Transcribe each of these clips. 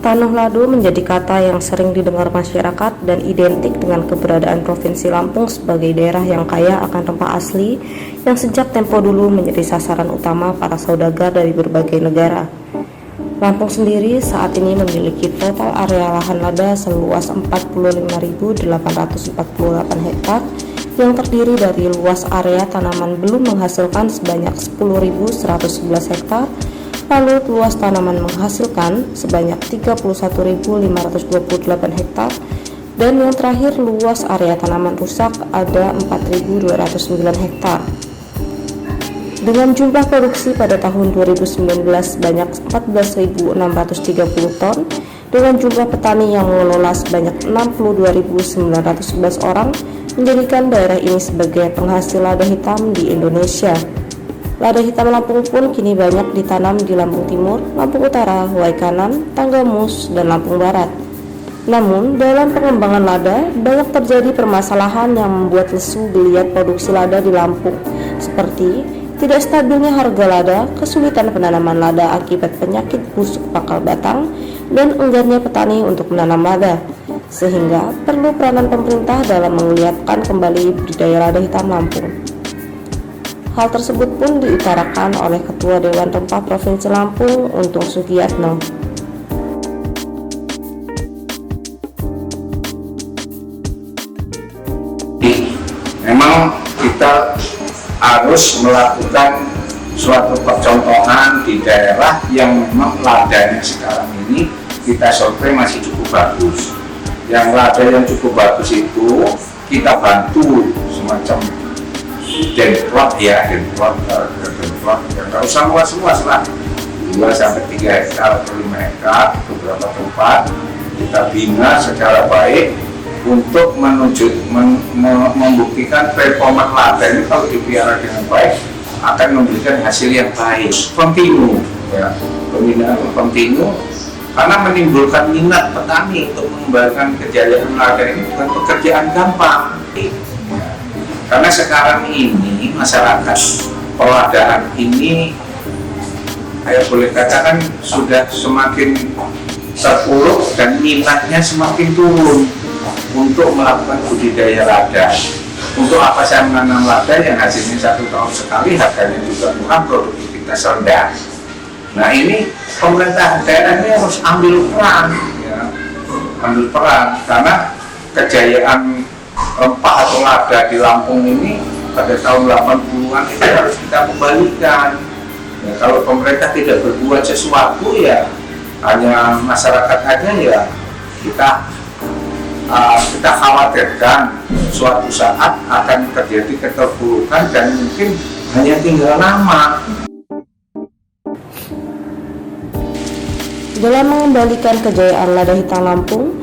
Tanuh Lado menjadi kata yang sering didengar masyarakat dan identik dengan keberadaan Provinsi Lampung sebagai daerah yang kaya akan rempah asli yang sejak tempo dulu menjadi sasaran utama para saudagar dari berbagai negara. Lampung sendiri saat ini memiliki total area lahan lada seluas 45.848 hektar yang terdiri dari luas area tanaman belum menghasilkan sebanyak 10.111 hektar, lalu luas tanaman menghasilkan sebanyak 31.528 hektar, dan yang terakhir luas area tanaman rusak ada 4.209 hektar. Dengan jumlah produksi pada tahun 2019 sebanyak 14.630 ton, dengan jumlah petani yang mengelola sebanyak 62.911 orang, menjadikan daerah ini sebagai penghasil lada hitam di Indonesia. Lada hitam Lampung pun kini banyak ditanam di Lampung Timur, Lampung Utara, Waikanan, Tanggamus, dan Lampung Barat. Namun, dalam pengembangan lada, banyak terjadi permasalahan yang membuat lesu geliat produksi lada di Lampung, seperti tidak stabilnya harga lada, kesulitan penanaman lada akibat penyakit busuk pangkal batang, dan enggannya petani untuk menanam lada, sehingga perlu peranan pemerintah dalam menggeliatkan kembali budidaya lada hitam Lampung. Hal tersebut pun diutarakan oleh Ketua Dewan Rempah Provinsi Lampung, Untung Sugiyatno. Memang kita harus melakukan suatu percontohan di daerah yang memang ladanya sekarang ini kita survei masih cukup bagus. Yang lada yang cukup bagus itu kita bantu semacam demplot ya, demplot nggak usah luas lah, 2-3 hektar atau 5 hektar beberapa tempat kita bina secara baik untuk membuktikan performa lada ini kalau dipelihara dengan baik akan memberikan hasil yang baik. Kontinu ya, pembinaan kontinu karena menimbulkan minat petani untuk mengembangkan kejayaan lada ini bukan pekerjaan gampang. Karena sekarang ini masyarakat peladaan ini, saya boleh katakan sudah semakin terpuruk dan minatnya semakin turun untuk melakukan budidaya lada. Untuk apa saya menanam lada yang hasilnya 1 tahun sekali, harganya juga murah, produktivitas rendah. Nah ini pemerintah daerah ini harus ambil peran, ya, karena kejayaan rempah atau lada di Lampung ini pada tahun 80-an itu harus kita kembalikan. Ya, kalau pemerintah tidak berbuat sesuatu ya hanya masyarakat aja ya kita khawatirkan suatu saat akan terjadi keterpurukan dan mungkin hanya tinggal nama. Dalam mengembalikan kejayaan lada hitam Lampung,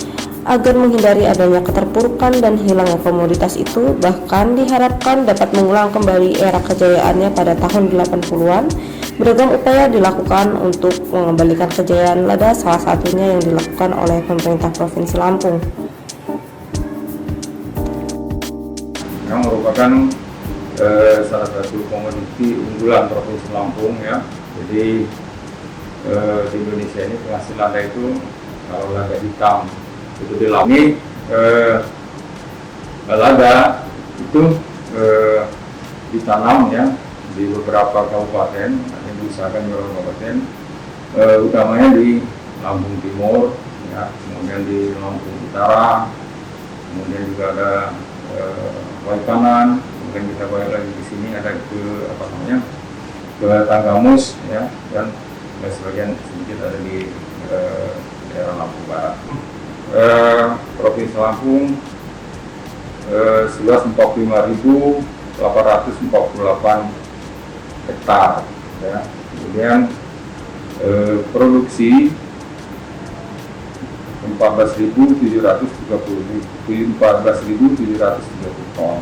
agar menghindari adanya keterpurukan dan hilangnya komoditas itu, bahkan diharapkan dapat mengulang kembali era kejayaannya pada tahun 80-an, beragam upaya dilakukan untuk mengembalikan kejayaan lada, salah satunya yang dilakukan oleh pemerintah Provinsi Lampung. Yang merupakan salah satu komoditi unggulan Provinsi Lampung ya. Jadi di Indonesia ini penghasil lada itu kalau lada hitam itu di Lampung ini lada itu ditanam ya di beberapa kabupaten yang diusahakan di beberapa kabupaten, utamanya di Lampung Timur ya, kemudian di Lampung Utara, kemudian juga ada Waikanan, kemudian kita balik lagi di sini ada ke Tanggamus ya, dan sebagian sedikit ada di daerah Lampung Barat. Provinsi Lampung seluas 45.848 hektar ya. Kemudian produksi 14.730 ton.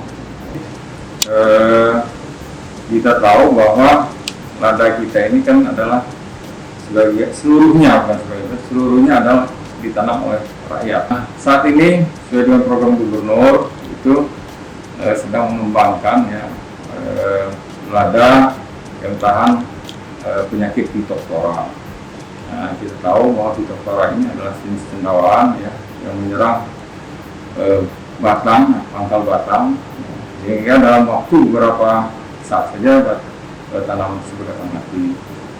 Kita tahu bahwa lada kita ini kan adalah seluruhnya adalah ditanam oleh rakyat. Nah, saat ini sesuai dengan program gubernur itu sedang mengembangkan ya lada yang tahan penyakit Phytophthora. Nah, kita tahu bahwa Phytophthora ini adalah jenis cendawan ya, yang menyerang batang, pangkal batang, sehingga dalam waktu beberapa saat saja tanaman tersebut akan mati.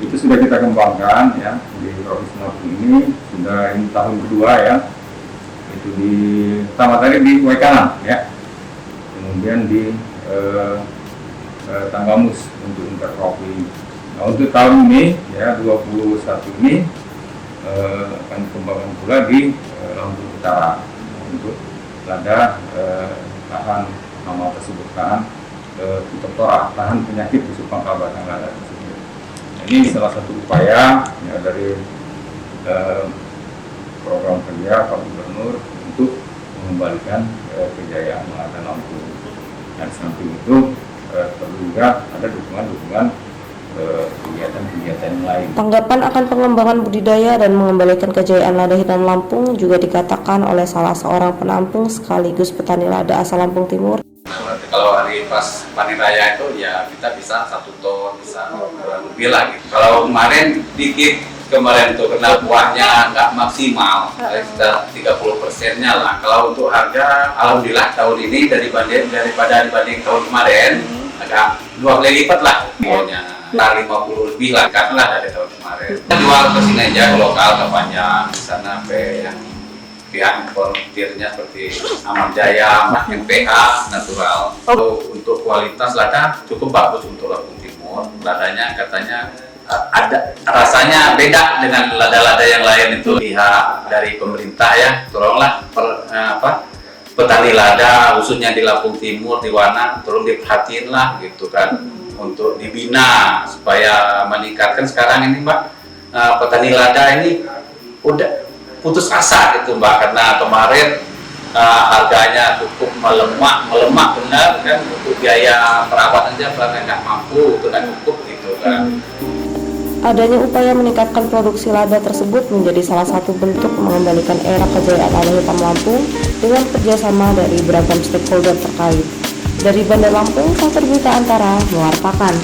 Itu sudah kita kembangkan ya di Provinsi Lampung ini, sudah ini tahun kedua ya. Itu di pertama tadi di Waikanan ya, kemudian di Tanggamus untuk intercropping. Nah, untuk tahun ini ya 21 ini akan dikembangkan pula di Lampung Utara untuk lada tahan nama tersebut, tahan Phytophthora, tahan penyakit tusuk pangkal batang lada tersebut. Nah, ini salah satu upaya ya, dari program kerja Pak Gubernur untuk mengembalikan kejayaan lada Lampung. Dan samping itu perlu juga ada dukungan kegiatan-kegiatan yang lain. Tanggapan akan pengembangan budidaya dan mengembalikan kejayaan lada hitam Lampung juga dikatakan oleh salah seorang penampung sekaligus petani lada asal Lampung Timur. Kalau hari pas panen raya itu ya kita bisa 1 ton, bisa lebih lagi. Kalau kemarin dikit, kemarin tuh karena buahnya nggak maksimal, sekitar 30%-nya lah. Kalau untuk harga, alhamdulillah tahun ini daripada dibanding tahun kemarin agak 2 kali lipat lah. Pokoknya 50 lebih lah karena dari tahun kemarin. Kita jual ke sini aja ke lokal, ke Panjang, di sana yang pihak importirnya seperti Aman Jaya, MPH, Natural. Untuk kualitas lada cukup bagus untuk Lampung Timur. Ladanya katanya ada rasanya beda dengan lada-lada yang lain itu. Lihat dari pemerintah ya, tolonglah petani lada khususnya di Lampung Timur, di Wana, tolong diperhatiin lah gitu kan, untuk dibina supaya meningkatkan. Sekarang ini Mbak, petani lada ini udah putus asa gitu Mbak, karena kemarin harganya cukup melemah benar kan, untuk biaya perawatan aja karena nggak mampu, itu nggak cukup gitu kan. Adanya upaya meningkatkan produksi lada tersebut menjadi salah satu bentuk mengembalikan era kejayaan lada hitam Lampung dengan kerjasama dari beragam stakeholder terkait. Dari Bandar Lampung, Kantor Berita Antara mewartakan.